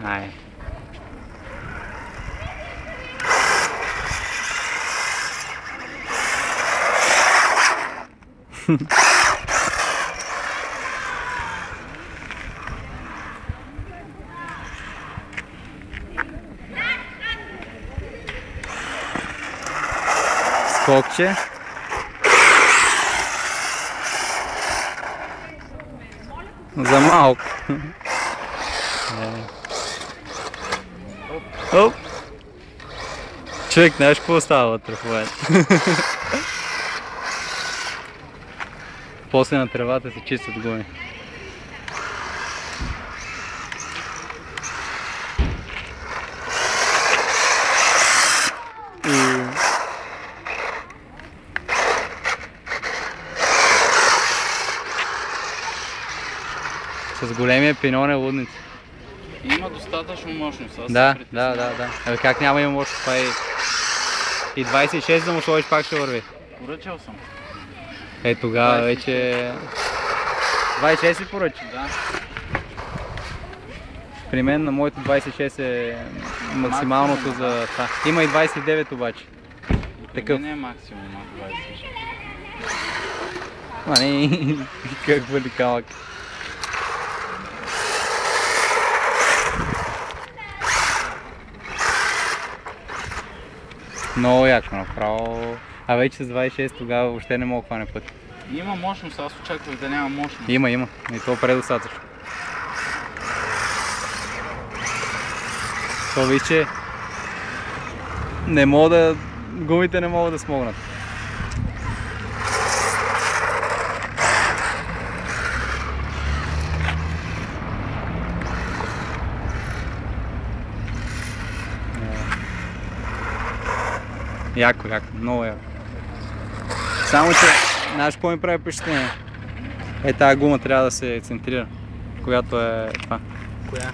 Ай. Скокче. За малко. Оп. Човек, знаеш какво става вътре в момента? После на тревата се чистят гуми. С големия пинон е лудница. Има достатъчно мощност. Да. Абе как няма има мощност, това е и 26 да му сложиш пак ще върви. Поръчал съм. Е тогава вече... 26 ли поръча? Да. При мен на моето 26 е максималното за това. Има и 29 обаче. Такъв. Не е максимум на 26. Мани, как бъде камък. Много яко направо. А вече с 26 тогава въобще не мога да хване път. Има мощност, аз очаквах да няма мощност. Има. И то предостатъчно. То виж, че не мога да... гумите не могат да смогнат. Яко, много яко. Само че, знаеш какво ми прави впечатление? Е, тази гума трябва да се центрира, когато е това. Коя?